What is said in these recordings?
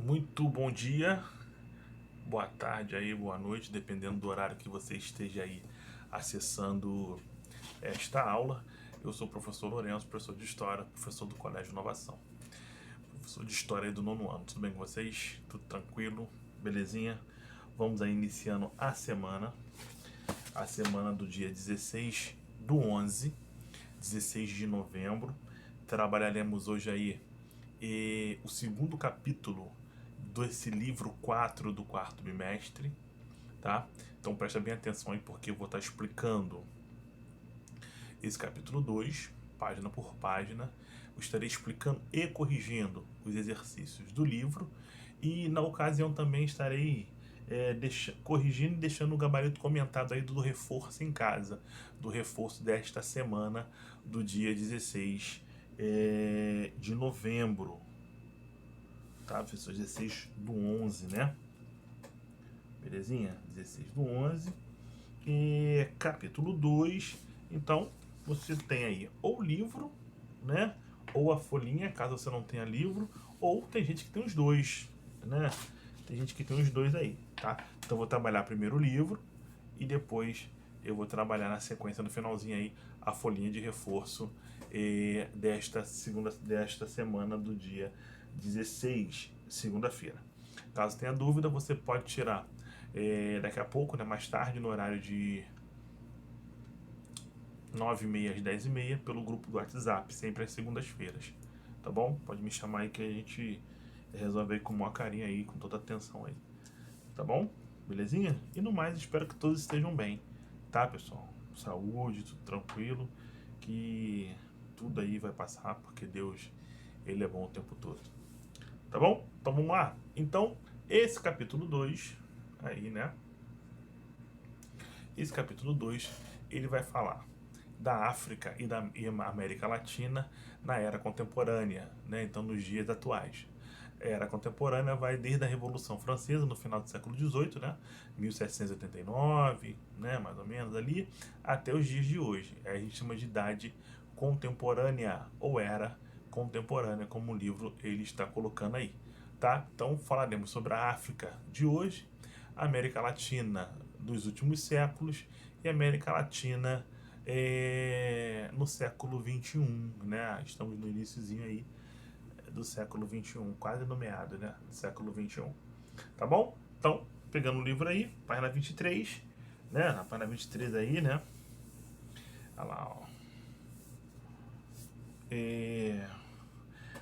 Muito bom dia, boa tarde aí, boa noite, dependendo do horário que você esteja aí acessando esta aula. Eu sou o professor Lourenço, professor de História, professor do Colégio Inovação. Professor de História aí do nono ano. Tudo bem com vocês? Tudo tranquilo? Belezinha? Vamos aí iniciando a semana do dia 16 do 11, 16 de novembro. Trabalharemos hoje aí o segundo capítulo desse livro 4 do quarto bimestre, tá? Então presta bem atenção aí porque eu vou estar explicando esse capítulo 2, página por página. Eu estarei explicando e corrigindo os exercícios do livro e na ocasião também estarei corrigindo e deixando o gabarito comentado aí do reforço em casa, do reforço desta semana, do dia 16 de novembro, tá, professor? 16 do 11, né? Belezinha? 16 do 11. Capítulo 2. Então, você tem aí ou o livro, né? Ou a folhinha, caso você não tenha livro. Ou tem gente que tem os dois, né? Tem gente que tem os dois aí, tá? Então, eu vou trabalhar primeiro o livro e depois eu vou trabalhar na sequência, no finalzinho aí, a folhinha de reforço desta semana do dia 16, segunda-feira. Caso tenha dúvida, você pode tirar daqui a pouco, né, mais tarde, no horário de 9h30 às 10h30, pelo grupo do WhatsApp, sempre às segundas-feiras. Tá bom? Pode me chamar aí que a gente resolve aí com uma carinha aí, com toda a atenção aí. Tá bom? Belezinha? E no mais, espero que todos estejam bem. Tá, pessoal? Saúde, tudo tranquilo. Que tudo aí vai passar, porque Deus, Ele é bom o tempo todo. Tá bom? Então vamos lá. Então, esse capítulo 2, aí, né? Esse capítulo 2, ele vai falar da África e da América Latina na era contemporânea, né? Então, nos dias atuais. A era contemporânea vai desde a Revolução Francesa, no final do século XVIII, né? 1789, né? Mais ou menos ali, até os dias de hoje. A gente chama de idade contemporânea, ou era contemporânea, como o livro ele está colocando aí, tá? Então, falaremos sobre a África de hoje, a América Latina dos últimos séculos e a América Latina no século XXI, né? Estamos no iníciozinho aí do século XXI, quase no meado, né? Do século XXI. Tá bom? Então, pegando o livro aí, página 23, né? Na página 23 aí, né? Olha lá, ó.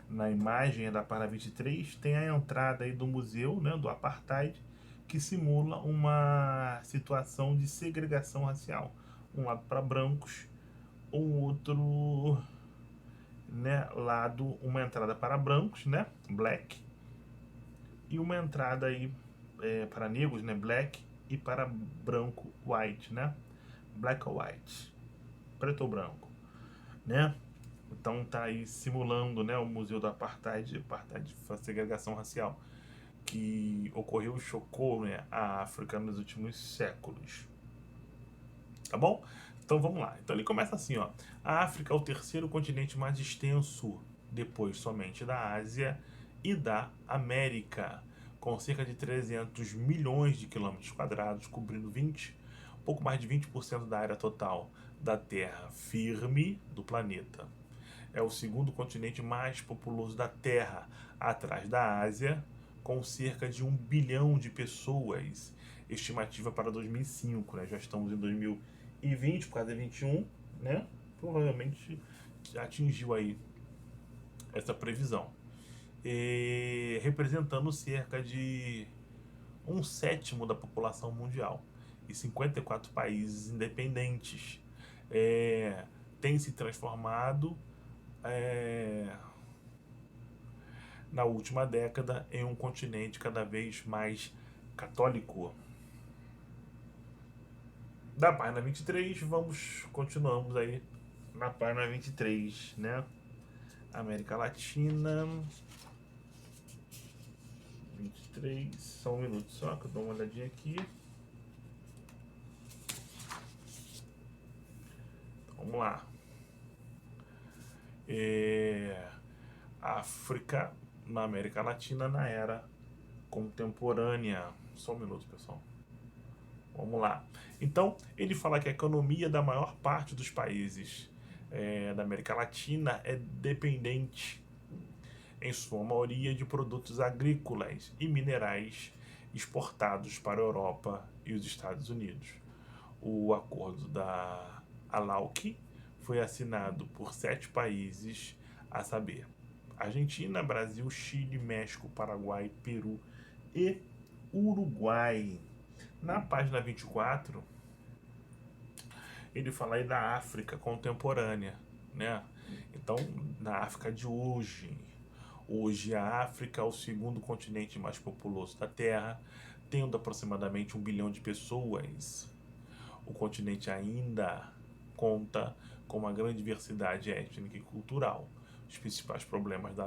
Na imagem da página 23 tem a entrada aí do museu, né? Do Apartheid, que simula uma situação de segregação racial. Um lado para brancos, um outro, né, lado, uma entrada para brancos, né, black, e uma entrada aí para negros, né, black, e para branco, white, né, black ou white, preto ou branco, né. Então tá aí simulando, né, o museu do apartheid, foi a segregação racial que ocorreu e chocou, né, a África nos últimos séculos. Tá bom? Então vamos lá. Então ele começa assim, ó. A África é o terceiro continente mais extenso, depois somente da Ásia e da América, com cerca de 300 milhões de quilômetros quadrados, cobrindo pouco mais de 20% da área total da Terra firme do planeta. É o segundo continente mais populoso da Terra, atrás da Ásia, com cerca de 1 bilhão de pessoas. Estimativa para 2005, né? Já estamos em 2020, por causa de 21, né? Provavelmente atingiu aí essa previsão. Representando cerca de 1/7 da população mundial e 54 países independentes. Tem se transformado na última década em um continente cada vez mais católico. Da página 23, continuamos aí na página 23, né? América Latina. 23, só um minuto só que eu dou uma olhadinha aqui. Então, vamos lá. África na América Latina na era contemporânea. Só um minuto, pessoal. Vamos lá. Então, ele fala que a economia da maior parte dos países da América Latina é dependente, em sua maioria, de produtos agrícolas e minerais exportados para a Europa e os Estados Unidos. O acordo da ALAUC foi assinado por 7 países, a saber, Argentina, Brasil, Chile, México, Paraguai, Peru e Uruguai. Na página 24, ele fala aí da África contemporânea, né? Então, na África de hoje a África é o segundo continente mais populoso da Terra, tendo aproximadamente 1 bilhão de pessoas. O continente ainda conta com uma grande diversidade étnica e cultural. Os principais problemas da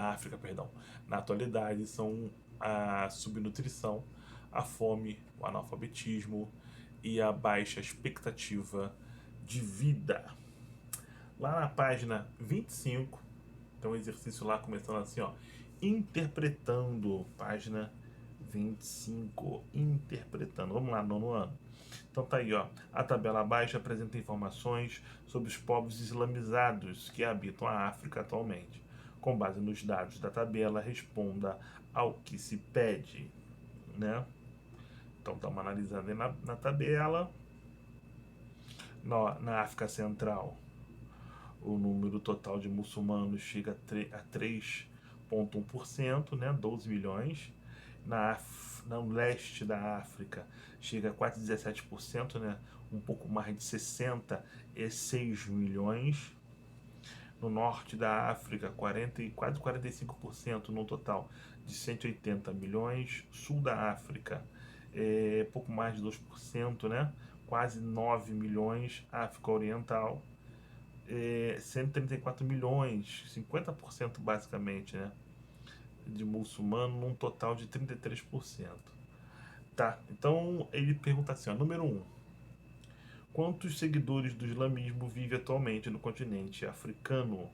África, na atualidade são a subnutrição, a fome, o analfabetismo e a baixa expectativa de vida. Lá na página 25, tem um exercício lá começando assim, ó, interpretando, página 25, interpretando. Vamos lá, nono ano. Então tá aí, ó. A tabela abaixo apresenta informações sobre os povos islamizados que habitam a África atualmente. Com base nos dados da tabela, responda ao que se pede, né? Então estamos analisando aí na tabela. Na África Central, o número total de muçulmanos chega a 3,1%, né? 12 milhões. No leste da África chega a quase 17%, né? Um pouco mais de 66 milhões. No norte da África, quase 45% no total de 180 milhões. Sul da África, pouco mais de 2%, né? Quase 9 milhões. África Oriental, 134 milhões, 50% basicamente, né? De muçulmano, num total de 33%. Tá, então ele pergunta assim, ó, número 1. Quantos seguidores do islamismo vivem atualmente no continente africano?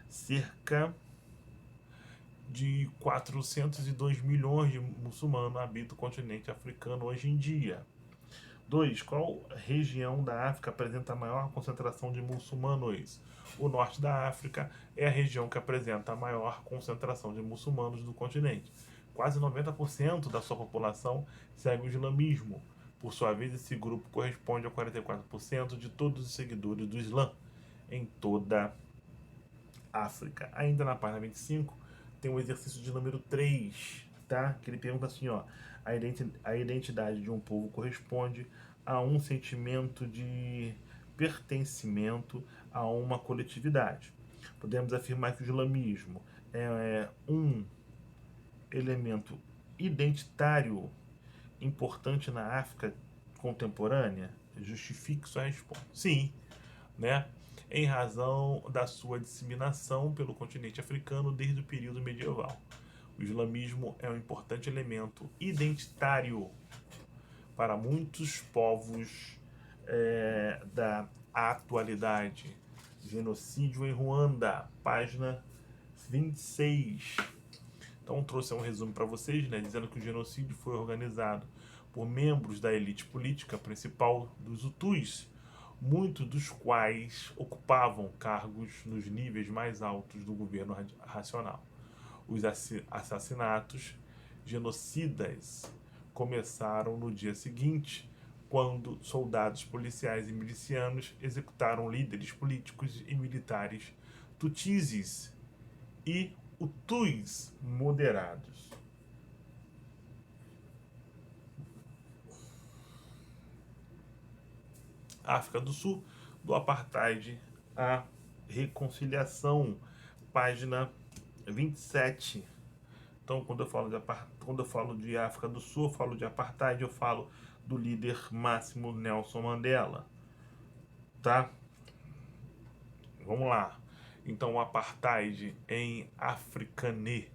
Cerca de 402 milhões de muçulmanos habitam o continente africano hoje em dia. 2. Qual região da África apresenta a maior concentração de muçulmanos? O norte da África é a região que apresenta a maior concentração de muçulmanos do continente. Quase 90% da sua população segue o islamismo. Por sua vez, esse grupo corresponde a 44% de todos os seguidores do Islã em toda a África. Ainda na página 25, tem o exercício de número 3, tá? Que ele pergunta assim, ó, a identidade de um povo corresponde a um sentimento de pertencimento a uma coletividade. Podemos afirmar que o islamismo é um elemento identitário importante na África contemporânea? Justifique sua resposta. Sim, né? Em razão da sua disseminação pelo continente africano desde o período medieval. O islamismo é um importante elemento identitário para muitos povos da atualidade. Genocídio em Ruanda, página 26. Então trouxe um resumo para vocês, né, dizendo que o genocídio foi organizado por membros da elite política principal dos Hutus, muitos dos quais ocupavam cargos nos níveis mais altos do governo racional. Os assassinatos genocidas começaram no dia seguinte, quando soldados policiais e milicianos executaram líderes políticos e militares tutsis e hutus moderados. África do Sul, do apartheid à reconciliação, página 27. Então, quando eu falo de África do Sul, eu falo de apartheid, eu falo do líder máximo Nelson Mandela, tá? Vamos lá. Então, o apartheid em afrikanê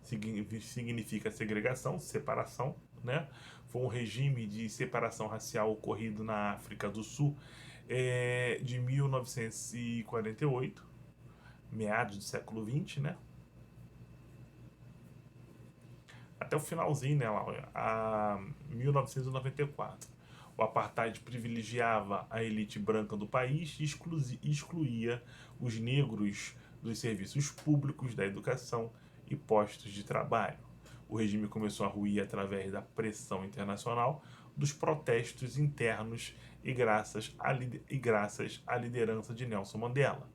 significa segregação, separação, né? Foi um regime de separação racial ocorrido na África do Sul de 1948, meados do século XX, né? até o finalzinho, né, lá, a 1994. O apartheid privilegiava a elite branca do país e excluía os negros dos serviços públicos, da educação e postos de trabalho. O regime começou a ruir através da pressão internacional, dos protestos internos e graças à liderança de Nelson Mandela.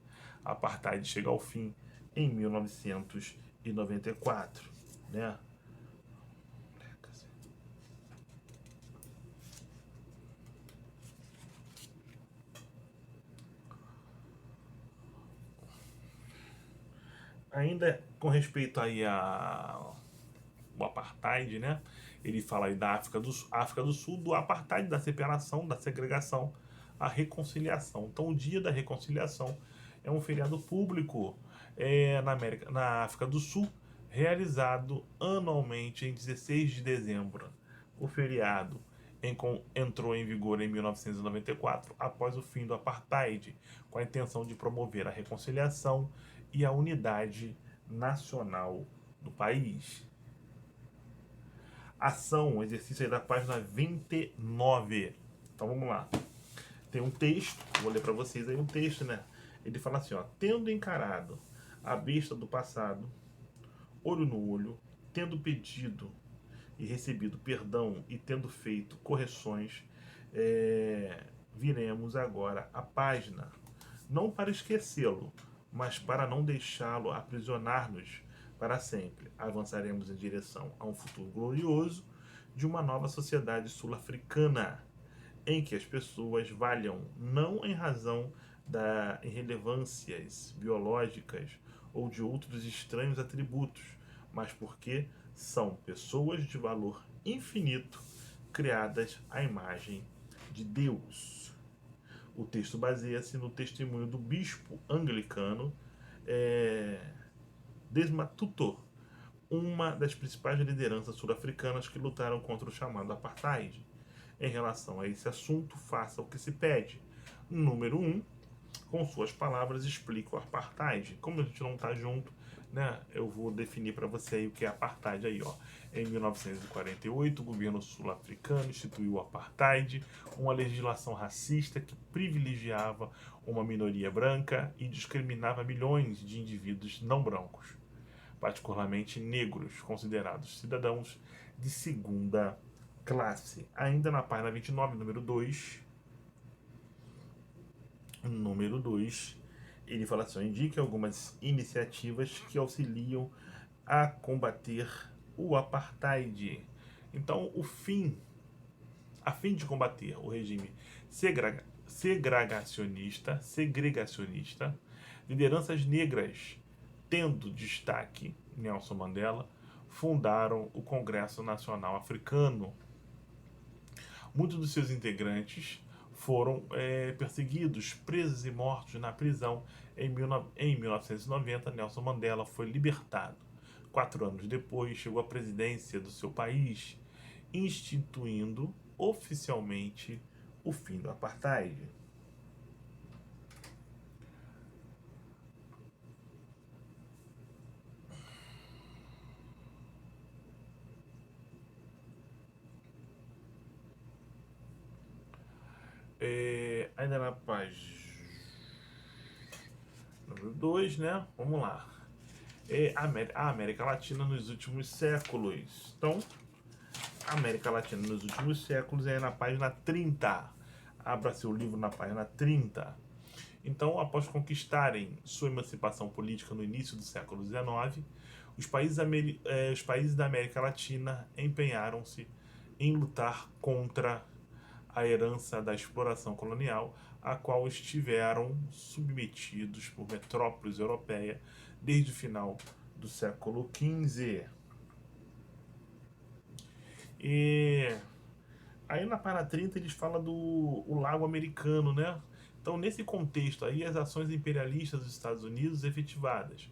A apartheid chega ao fim em 1994, né? Ainda com respeito aí o apartheid, né? Ele fala aí da África do Sul, do apartheid, da separação, da segregação, a reconciliação. Então, o Dia da Reconciliação é um feriado público na África do Sul, realizado anualmente em 16 de dezembro. O feriado entrou em vigor em 1994, após o fim do apartheid, com a intenção de promover a reconciliação e a unidade nacional do país. Ação, exercício aí da página 29. Então vamos lá. Tem um texto, vou ler para vocês aí um texto, né? Ele fala assim, ó: tendo encarado a besta do passado, olho no olho, tendo pedido e recebido perdão e tendo feito correções, viremos agora à página, não para esquecê-lo, mas para não deixá-lo aprisionar-nos para sempre. Avançaremos em direção a um futuro glorioso de uma nova sociedade sul-africana, em que as pessoas valham não em razão das irrelevâncias biológicas ou de outros estranhos atributos, mas porque são pessoas de valor infinito, criadas à imagem de Deus. O texto baseia-se no testemunho do bispo anglicano Desmond Tutu, uma das principais lideranças sul-africanas que lutaram contra o chamado apartheid. Em relação a esse assunto, faça o que se pede. Número 1, com suas palavras, explica o apartheid. Como a gente não está junto, né, eu vou definir para você aí o que é apartheid aí, ó. Em 1948, o governo sul-africano instituiu o apartheid, uma legislação racista que privilegiava uma minoria branca e discriminava milhões de indivíduos não brancos, particularmente negros, considerados cidadãos de segunda classe. Ainda na página 29, número 2, ele fala assim: indique algumas iniciativas que auxiliam a combater o apartheid. Então, a fim de combater o regime segregacionista, lideranças negras, tendo destaque Nelson Mandela, fundaram o Congresso Nacional Africano. Muitos dos seus integrantes foram perseguidos, presos e mortos na prisão. Em 1990, Nelson Mandela foi libertado. 4 anos depois, chegou à presidência do seu país, instituindo oficialmente o fim do apartheid. Ainda na página número 2, né? Vamos lá. A América Latina nos últimos séculos. Então, a América Latina nos últimos séculos é na página 30. Abra seu livro na página 30. Então, após conquistarem sua emancipação política no início do século XIX, os países da América Latina empenharam-se em lutar contra a herança da exploração colonial, a qual estiveram submetidos por metrópoles europeias desde o final do século XV. E aí na página 30 eles falam do lago americano, né? Então, nesse contexto aí, as ações imperialistas dos Estados Unidos efetivadas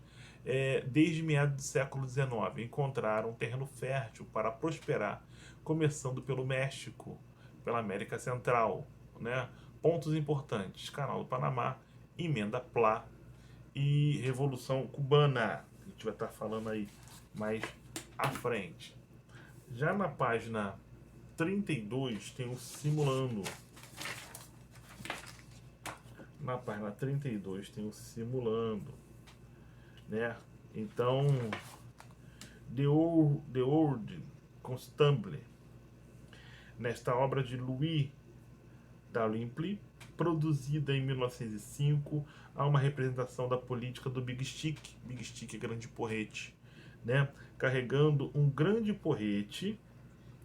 desde meados do século XIX encontraram terreno fértil para prosperar, começando pelo México, pela América Central, né? Pontos importantes: Canal do Panamá, Emenda Plá e Revolução Cubana. A gente vai estar falando aí mais à frente. Já na página 32 tem o simulando. Na página 32 tem o simulando, né? Então, The Old Constabule, nesta obra de Louis Dalrymple, produzida em 1905, há uma representação da política do Big Stick. Big Stick é grande porrete, né? Carregando um grande porrete.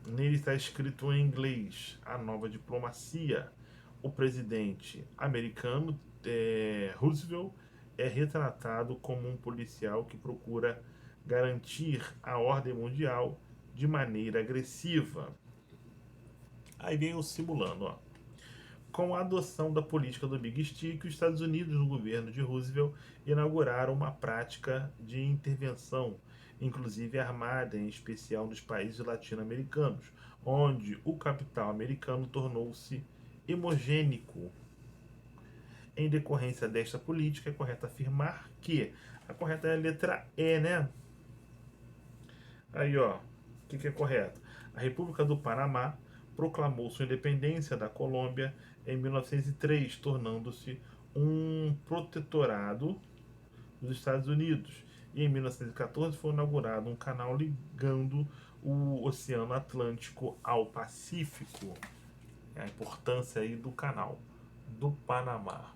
Nele está escrito em inglês: a nova diplomacia. O presidente americano, Roosevelt, é retratado como um policial que procura garantir a ordem mundial de maneira agressiva. Aí vem o simulando, ó. Com a adoção da política do Big Stick, os Estados Unidos, no governo de Roosevelt, inauguraram uma prática de intervenção, inclusive armada, em especial nos países latino-americanos, onde o capital americano tornou-se hemogênico. Em decorrência desta política, é correto afirmar que a correta é a letra E, né? Aí, ó, o que é correto? A República do Panamá proclamou sua independência da Colômbia em 1903, tornando-se um protetorado dos Estados Unidos. E em 1914 foi inaugurado um canal ligando o Oceano Atlântico ao Pacífico. É a importância aí do canal do Panamá.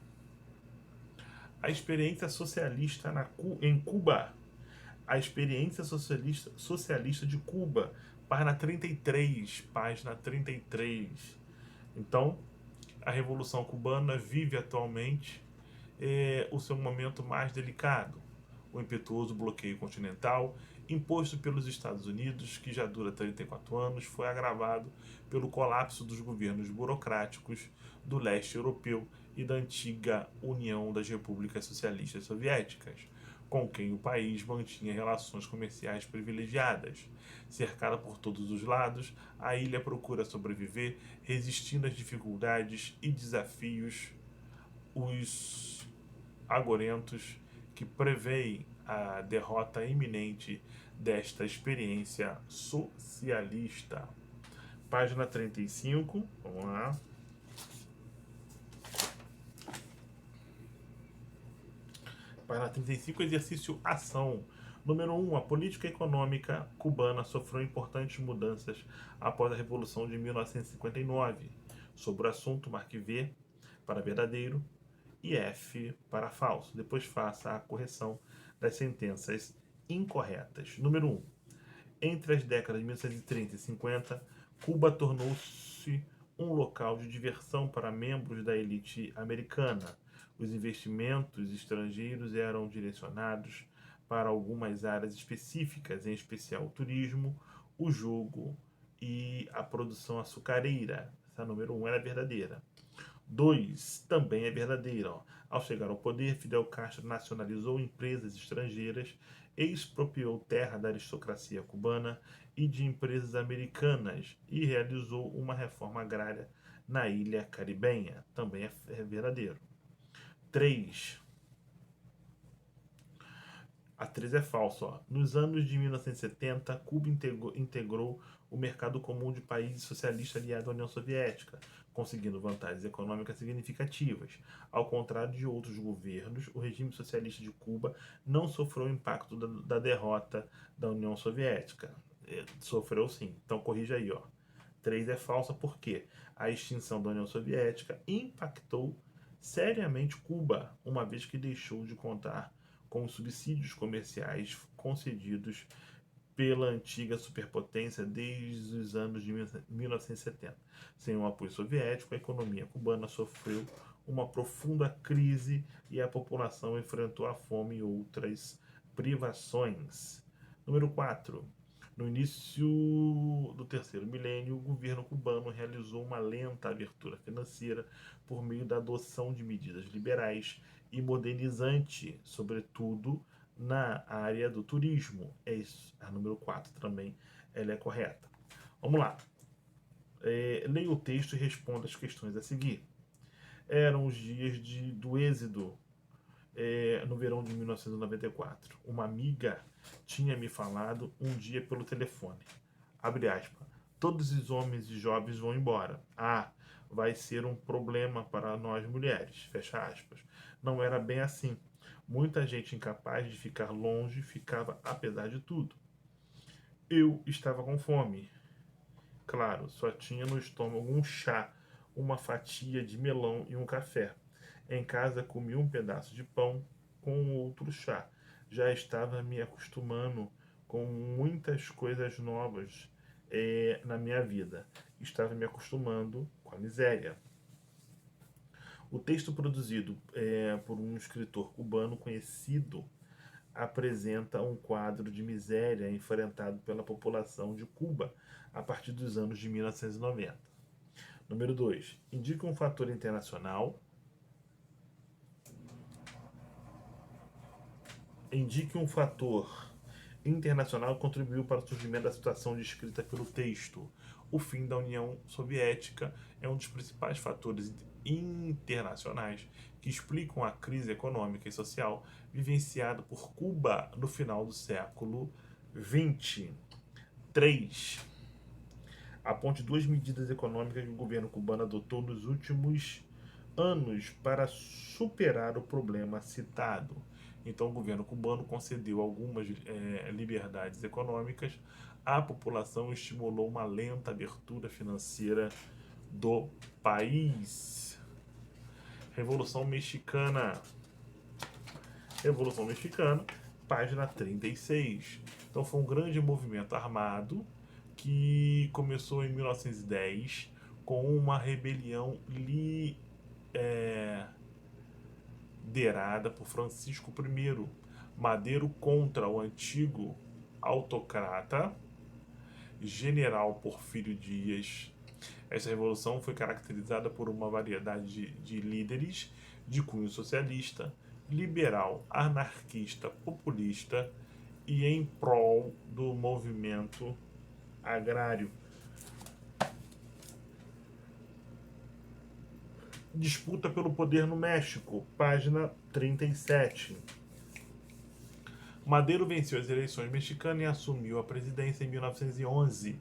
A experiência socialista em Cuba. A experiência socialista de Cuba, página 33, página 33. Então, a Revolução Cubana vive atualmente o seu momento mais delicado. O impetuoso bloqueio continental, imposto pelos Estados Unidos, que já dura 34 anos, foi agravado pelo colapso dos governos burocráticos do leste europeu e da antiga União das Repúblicas Socialistas Soviéticas, com quem o país mantinha relações comerciais privilegiadas. Cercada por todos os lados, a ilha procura sobreviver, resistindo às dificuldades e desafios os agorentos que preveem a derrota iminente desta experiência socialista. Página 35, vamos lá. Página 35, exercício ação. Número 1. A política econômica cubana sofreu importantes mudanças após a Revolução de 1959. Sobre o assunto, marque V para verdadeiro e F para falso. Depois faça a correção das sentenças incorretas. Número 1. Entre as décadas de 1930 e 50, Cuba tornou-se um local de diversão para membros da elite americana. Os investimentos estrangeiros eram direcionados para algumas áreas específicas, em especial o turismo, o jogo e a produção açucareira. Essa número 1 era verdadeira. 2. Também é verdadeira. Ó. Ao chegar ao poder, Fidel Castro nacionalizou empresas estrangeiras, expropriou terra da aristocracia cubana e de empresas americanas e realizou uma reforma agrária na ilha caribenha. Também é verdadeiro. 3. A 3 é falso. Ó. Nos anos de 1970, Cuba integrou o mercado comum de países socialistas aliados à União Soviética, conseguindo vantagens econômicas significativas. Ao contrário de outros governos, o regime socialista de Cuba não sofreu o impacto da derrota da União Soviética. Sofreu sim. Então corrija aí. Ó. 3 é falsa porque a extinção da União Soviética impactou seriamente Cuba, uma vez que deixou de contar com os subsídios comerciais concedidos pela antiga superpotência desde os anos de 1970. Sem o apoio soviético, a economia cubana sofreu uma profunda crise e a população enfrentou a fome e outras privações. Número 4. No início do terceiro milênio, o governo cubano realizou uma lenta abertura financeira por meio da adoção de medidas liberais e modernizante, sobretudo na área do turismo. É isso. A número 4 também ela é correta. Vamos lá. Leia o texto e responda as questões a seguir. Eram os dias do êxodo no verão de 1994. Uma amiga tinha me falado um dia pelo telefone. abre aspas, todos os homens e jovens vão embora. Ah, vai ser um problema para nós mulheres, fecha aspas. Não era bem assim. Muita gente incapaz de ficar longe ficava apesar de tudo. Eu estava com fome. Claro, só tinha no estômago um chá, uma fatia de melão e um café. Em casa comi um pedaço de pão com outro chá. Já estava me acostumando com muitas coisas novas na minha vida. Estava me acostumando com a miséria. O texto produzido por um escritor cubano conhecido apresenta um quadro de miséria enfrentado pela população de Cuba a partir dos anos de 1990. Número 2. Indica um fator internacional. Indique um fator internacional que contribuiu para o surgimento da situação descrita pelo texto. O fim da União Soviética é um dos principais fatores internacionais que explicam a crise econômica e social vivenciada por Cuba no final do século XX. 3. Aponte duas medidas econômicas que o governo cubano adotou nos últimos anos para superar o problema citado. Então, o governo cubano concedeu algumas liberdades econômicas à população e estimulou uma lenta abertura financeira do país. Revolução Mexicana. Revolução Mexicana, página 36. Então, foi um grande movimento armado que começou em 1910 com uma rebelião liderada por Francisco I Madero contra o antigo autocrata General Porfírio Dias. Essa revolução foi caracterizada por uma variedade de líderes de cunho socialista, liberal, anarquista, populista e em prol do movimento agrário. Disputa pelo poder no México, página 37. Madero venceu as eleições mexicanas e assumiu a presidência em 1911,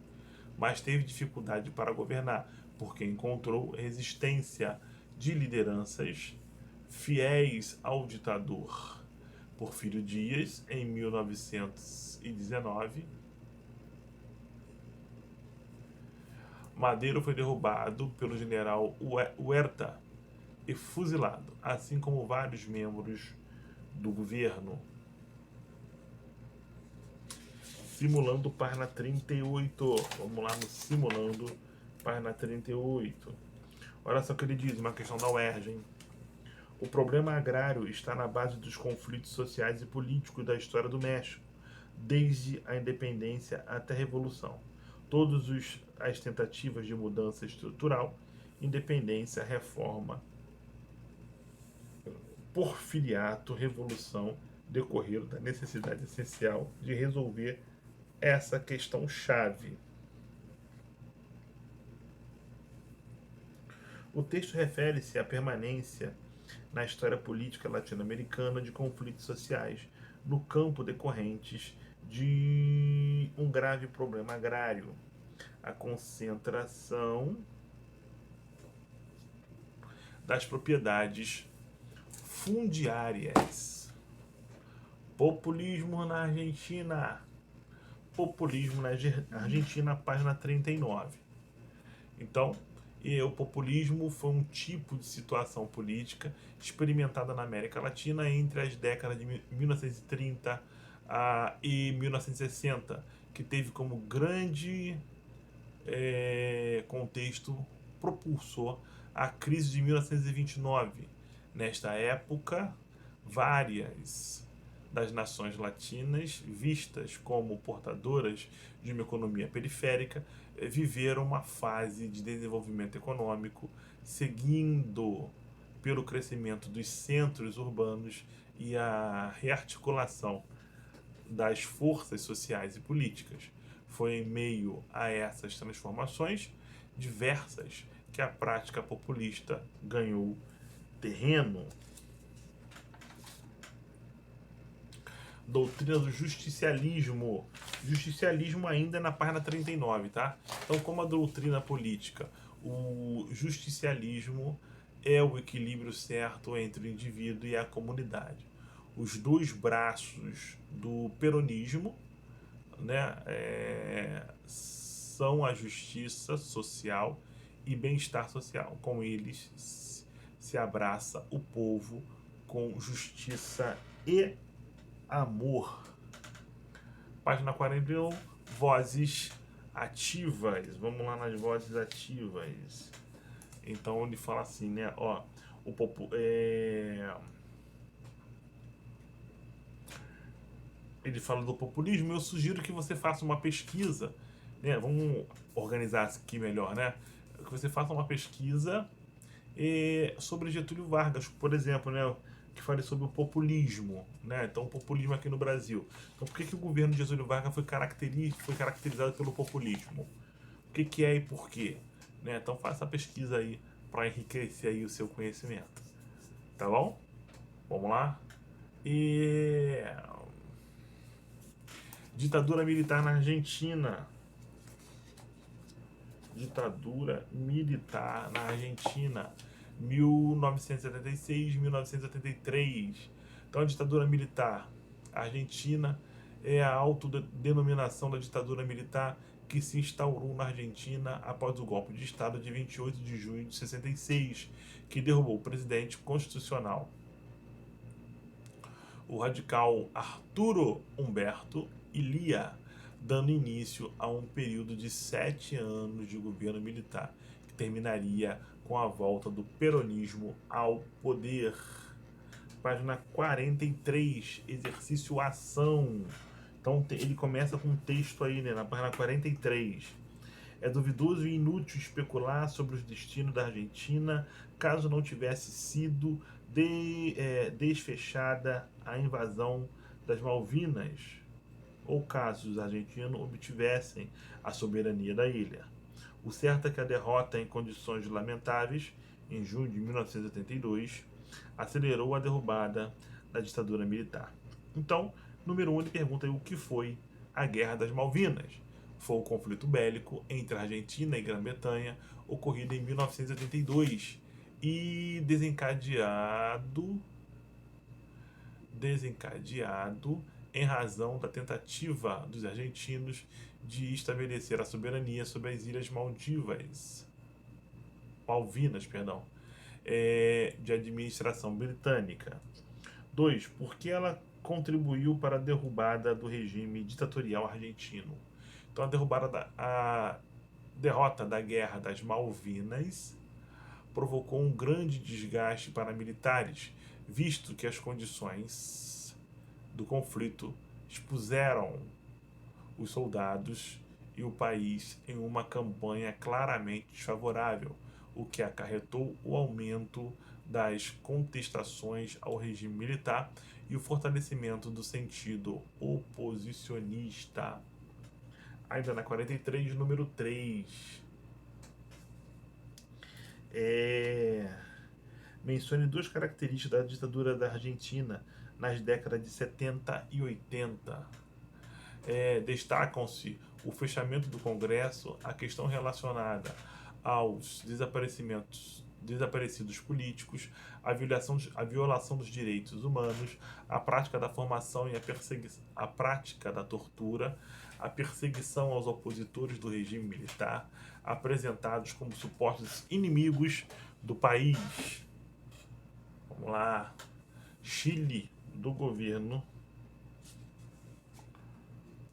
mas teve dificuldade para governar, porque encontrou resistência de lideranças fiéis ao ditador. Porfírio Dias, em 1919, Madero foi derrubado pelo general Huerta e fuzilado, assim como vários membros do governo. Simulando, página 38. Vamos lá no Simulando, página 38. Olha só o que ele diz, uma questão da UERJ, hein? O problema agrário está na base dos conflitos sociais e políticos da história do México, desde a independência até a Revolução. Todas as tentativas de mudança estrutural, independência, reforma, porfiriato, revolução, decorreram da necessidade essencial de resolver essa questão chave. O texto refere-se à permanência na história política latino-americana de conflitos sociais no campo decorrentes de um grave problema agrário, a concentração das propriedades fundiárias. Populismo na Argentina. Populismo na Argentina, página 39. Então, o populismo foi um tipo de situação política experimentada na América Latina entre as décadas de 1930 e 1960, que teve como grande contexto propulsor a crise de 1929. Nesta época, várias das nações latinas, vistas como portadoras de uma economia periférica, viveram uma fase de desenvolvimento econômico, seguindo pelo crescimento dos centros urbanos e a rearticulação das forças sociais e políticas. Foi em meio a essas transformações diversas que a prática populista ganhou terreno. doutrina do justicialismo. Justicialismo ainda na página 39, tá? Então, como a doutrina política, o justicialismo é o equilíbrio certo entre o indivíduo e a comunidade. Os dois braços do peronismo, né, são a justiça social e bem-estar social. Com eles se abraça o povo com justiça e amor. Página 41, vozes ativas. Vamos lá nas vozes ativas. Então ele fala assim, né? Ó, ele fala do populismo. Eu sugiro que você faça uma pesquisa, né? Vamos organizar aqui melhor, né? Que você faça uma pesquisa sobre Getúlio Vargas, por exemplo, né? Que fale sobre o populismo, né? Então, o populismo aqui no Brasil. Então, por que o governo de Getúlio Vargas foi caracterizado pelo populismo? O que é e por quê? Né? Então, faça a pesquisa aí para enriquecer aí o seu conhecimento. Tá bom? Vamos lá? Ditadura militar na Argentina. Ditadura militar na Argentina, 1976-1983. Então, a ditadura militar argentina é a autodenominação da ditadura militar que se instaurou na Argentina após o golpe de Estado de 28 de junho de 66, que derrubou o presidente constitucional, o radical Arturo Humberto Illia, dando início a um período de 7 anos de governo militar, que terminaria com a volta do peronismo ao poder. Página 43, exercício ação. Então ele começa com um texto aí, né, na página 43. É duvidoso e inútil especular sobre os destinos da Argentina caso não tivesse sido desfechada a invasão das Malvinas, ou caso os argentinos obtivessem a soberania da ilha. O certo é que a derrota em condições lamentáveis, em junho de 1982, acelerou a derrubada da ditadura militar. Então, número 1, ele pergunta aí o que foi a Guerra das Malvinas. Foi o conflito bélico entre a Argentina e Grã-Bretanha, ocorrido em 1982 e desencadeado em razão da tentativa dos argentinos de estabelecer a soberania sobre as ilhas Malvinas, de administração britânica. 2. Porque ela contribuiu para a derrubada do regime ditatorial argentino. Então, a derrota da Guerra das Malvinas provocou um grande desgaste para militares, visto que as condições do conflito expuseram os soldados e o país em uma campanha claramente desfavorável, o que acarretou o aumento das contestações ao regime militar e o fortalecimento do sentido oposicionista. Ainda na 43, número 3. Mencione 2 características da ditadura da Argentina nas décadas de 70 e 80. Destacam-se o fechamento do Congresso, a questão relacionada aos desaparecidos políticos, a violação dos direitos humanos, a prática da formação e a prática da tortura, a perseguição aos opositores do regime militar, apresentados como supostos inimigos do país. Vamos lá. Chile, do governo.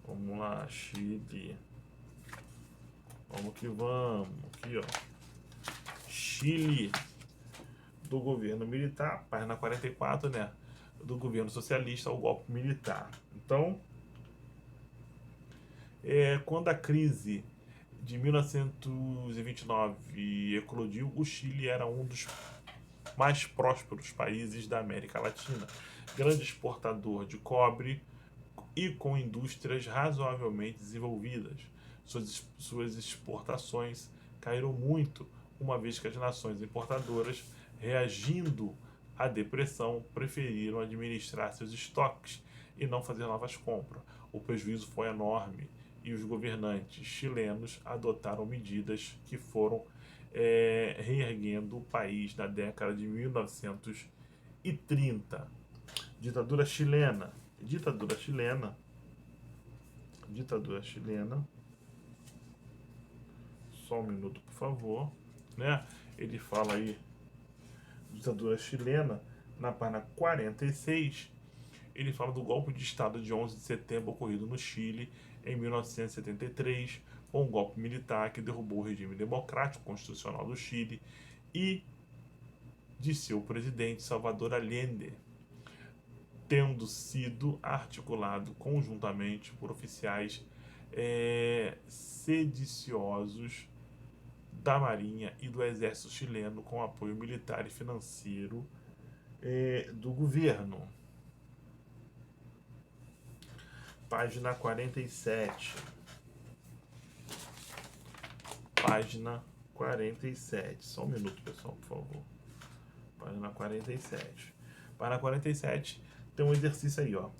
Vamos lá, Chile. Vamos que vamos. Aqui, ó. Chile, do governo militar, página 44, né? Do governo socialista ao golpe militar. Então, quando a crise de 1929 eclodiu, o Chile era um dos mais prósperos países da América Latina, grande exportador de cobre e com indústrias razoavelmente desenvolvidas. Suas exportações caíram muito, uma vez que as nações importadoras, reagindo à depressão, preferiram administrar seus estoques e não fazer novas compras. O prejuízo foi enorme e os governantes chilenos adotaram medidas que foram reerguendo o país na década de 1930. Ditadura chilena. Ditadura chilena. Ditadura chilena. Só um minuto, por favor. Né? Ele fala aí, ditadura chilena, na página 46, ele fala do golpe de Estado de 11 de setembro ocorrido no Chile em 1973, com um golpe militar que derrubou o regime democrático constitucional do Chile e de seu presidente Salvador Allende, tendo sido articulado conjuntamente por oficiais sediciosos da Marinha e do Exército chileno com apoio militar e financeiro do governo. Página 47. Página 47. Só um minuto, pessoal, por favor. Página 47. Página 47 tem um exercício aí, ó.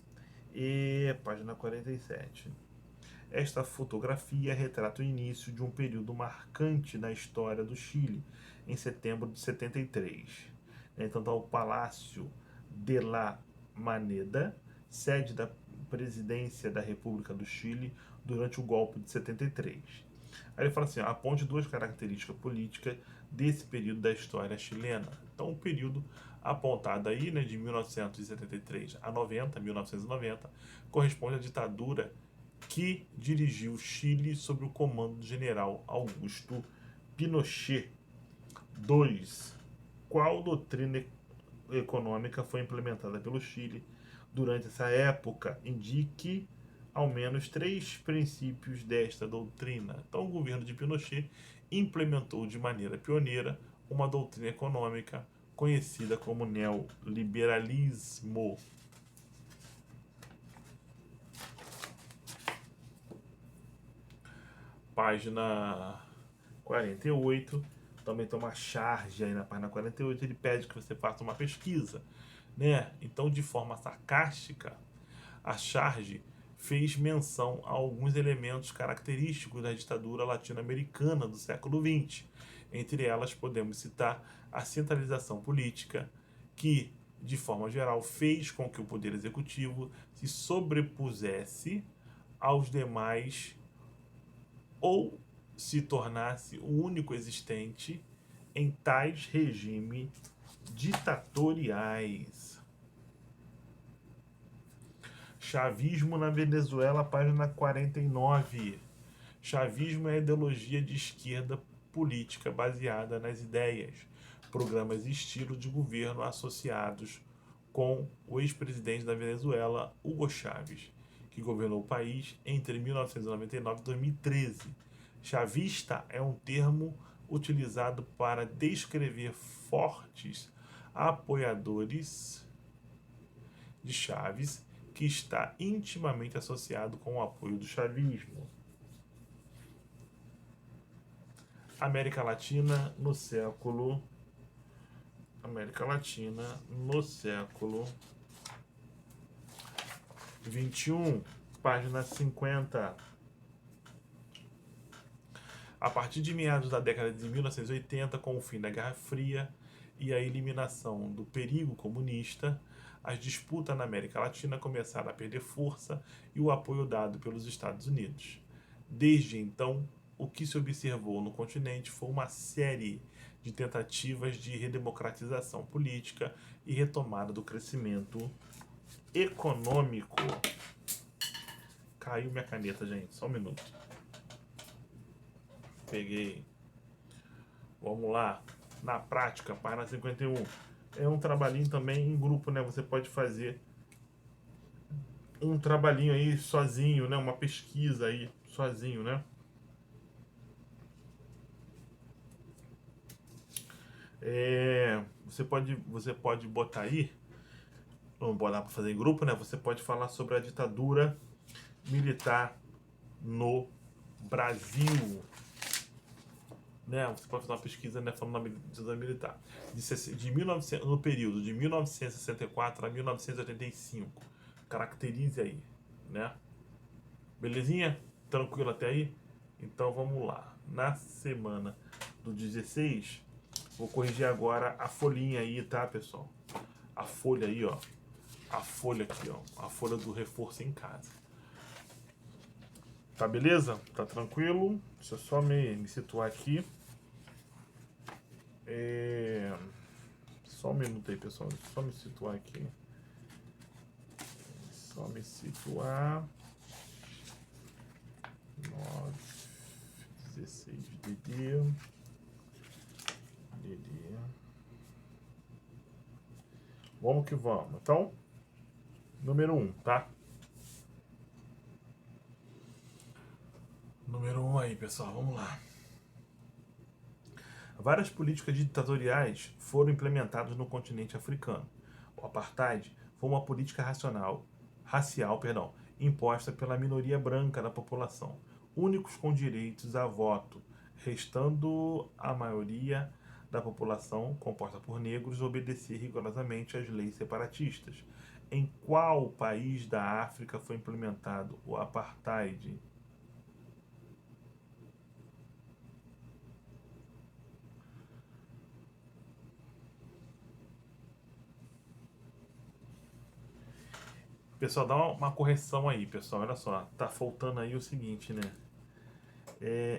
Página 47. Esta fotografia retrata o início de um período marcante na história do Chile, em setembro de 73. Então está o Palácio de la Moneda, sede da presidência da República do Chile, durante o golpe de 73. Aí ele fala assim, aponte duas características políticas desse período da história chilena. Então o período apontado aí, né, de 1973 a 1990, corresponde à ditadura que dirigiu o Chile sob o comando do general Augusto Pinochet. 2. Qual doutrina econômica foi implementada pelo Chile durante essa época? Indique ao menos 3 princípios desta doutrina. Então, o governo de Pinochet implementou de maneira pioneira uma doutrina econômica conhecida como neoliberalismo. Página 48, também tem uma charge aí na página 48, ele pede que você faça uma pesquisa, né? Então, de forma sarcástica, a charge fez menção a alguns elementos característicos da ditadura latino-americana do século XX. Entre elas, podemos citar a centralização política, que, de forma geral, fez com que o poder executivo se sobrepusesse aos demais ou se tornasse o único existente em tais regimes ditatoriais. Chavismo na Venezuela, página 49. Chavismo é a ideologia de esquerda política baseada nas ideias, programas e estilos de governo associados com o ex-presidente da Venezuela, Hugo Chávez, que governou o país entre 1999 e 2013. Chavista é um termo utilizado para descrever fortes apoiadores de Chávez, que está intimamente associado com o apoio do chavismo. América Latina no século XXI, página 50. A partir de meados da década de 1980, com o fim da Guerra Fria e a eliminação do perigo comunista, as disputas na América Latina começaram a perder força e o apoio dado pelos Estados Unidos. Desde então, o que se observou no continente foi uma série de tentativas de redemocratização política e retomada do crescimento econômico. Caiu minha caneta, gente. Só um minuto. Peguei. Vamos lá. Na prática, página 51. É um trabalhinho também em grupo, né? Você pode fazer um trabalhinho aí sozinho, né? Uma pesquisa aí sozinho, né? Você pode botar aí, não botar para fazer em grupo, né? Você pode falar sobre a ditadura militar no Brasil, né? Você pode fazer uma pesquisa, né, falando da ditadura militar no período de 1964 a 1985. caracterize aí, né? Belezinha? Tranquilo até aí? Então vamos lá. Na semana do 16, vou corrigir agora a folhinha aí, tá, pessoal? A folha aí, ó. A folha aqui, ó. A folha do reforço em casa. Tá beleza? Tá tranquilo? Deixa eu só me situar aqui. Só um minuto aí, pessoal. Deixa eu só me situar aqui. Só me situar. 9, 16 DD. Vamos que vamos. Então, número 1, tá? Número 1 aí, pessoal. Vamos lá. Várias políticas ditatoriais foram implementadas no continente africano. O apartheid foi uma política racial, imposta pela minoria branca da população, únicos com direitos a voto, restando a maioria da população, composta por negros, obedecer rigorosamente às leis separatistas. Em qual país da África foi implementado o apartheid? Pessoal, dá uma correção aí, pessoal. Olha só, tá faltando aí o seguinte, né?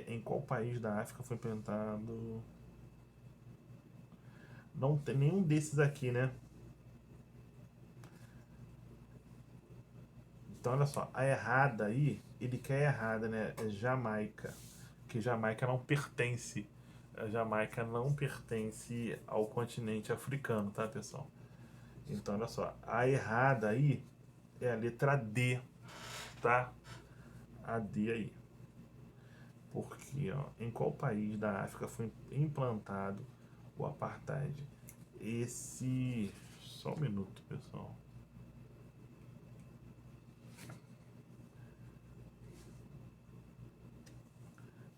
Em qual país da África foi implementado? Não tem nenhum desses aqui, né? Então, olha só, a errada aí, ele quer errada, né? É Jamaica. Que Jamaica não pertence. A Jamaica não pertence ao continente africano, tá, pessoal? Então, olha só, a errada aí é a letra D, tá? A D aí. Porque, ó, em qual país da África foi implantado o apartheid? Esse. Só um minuto, pessoal.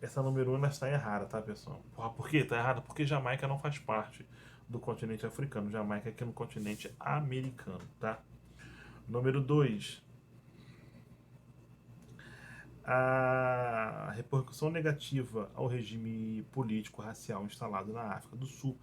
Essa número 1 está errada, tá, pessoal? Porra, por que tá errada? Porque Jamaica não faz parte do continente africano. Jamaica é aqui no continente americano, tá? Número 2. A repercussão negativa ao regime político racial instalado na África do Sul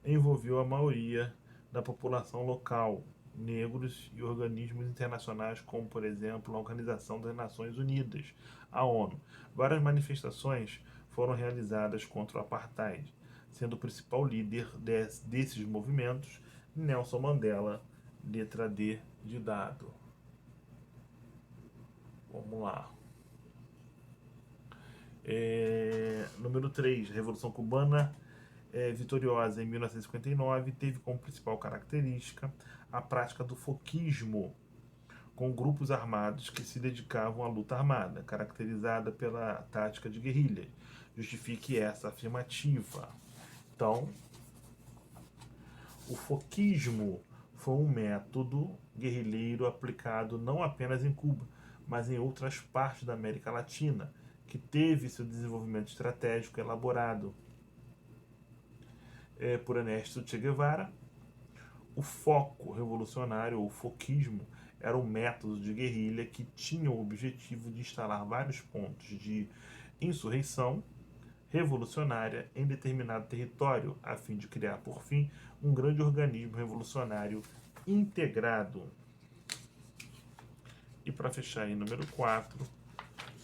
envolveu a maioria da população local, negros e organismos internacionais, como, por exemplo, a Organização das Nações Unidas, a ONU. Várias manifestações foram realizadas contra o apartheid, sendo o principal líder desses movimentos Nelson Mandela, letra D de dado. Vamos lá. Número 3, Revolução Cubana vitoriosa em 1959 teve como principal característica a prática do foquismo, com grupos armados que se dedicavam à luta armada, caracterizada pela tática de guerrilha. Justifique essa afirmativa. Então, o foquismo foi um método guerrilheiro aplicado não apenas em Cuba, mas em outras partes da América Latina, que teve seu desenvolvimento estratégico elaborado por Ernesto Che Guevara. O foco revolucionário, ou foquismo, era um método de guerrilha que tinha o objetivo de instalar vários pontos de insurreição revolucionária em determinado território, a fim de criar, por fim, um grande organismo revolucionário integrado. E para fechar aí, número 4,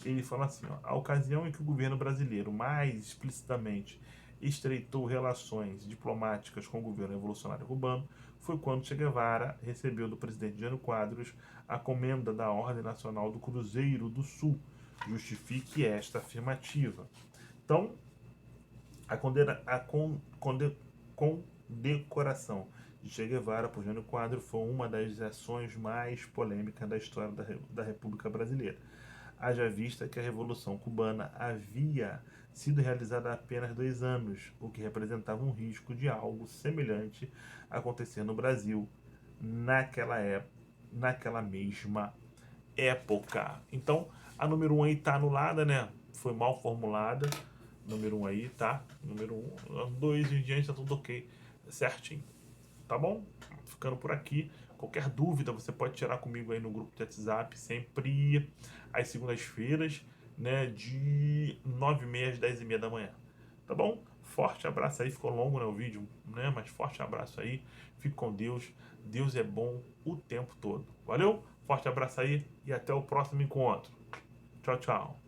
ele fala assim, ó, a ocasião em que o governo brasileiro mais explicitamente estreitou relações diplomáticas com o governo revolucionário cubano foi quando Che Guevara recebeu do presidente Jânio Quadros a comenda da Ordem Nacional do Cruzeiro do Sul. Justifique esta afirmativa. Então, a condecoração de Che Guevara por Jânio Quadros foi uma das ações mais polêmicas da história da República Brasileira. Haja vista que a Revolução Cubana havia sido realizada há apenas 2 anos, o que representava um risco de algo semelhante acontecer no Brasil naquela mesma época. Então, a número 1 aí está anulada, né? Foi mal formulada. Número 1 aí, tá? Número 1, 2 em diante tá tudo ok, certinho. Tá bom? Ficando por aqui. Qualquer dúvida você pode tirar comigo aí no grupo de WhatsApp, sempre às segundas-feiras, né, de 9h30 às 10h30 da manhã. Tá bom? Forte abraço aí, ficou longo, né, o vídeo, né, mas forte abraço aí, fique com Deus, Deus é bom o tempo todo. Valeu? Forte abraço aí e até o próximo encontro. Tchau, tchau.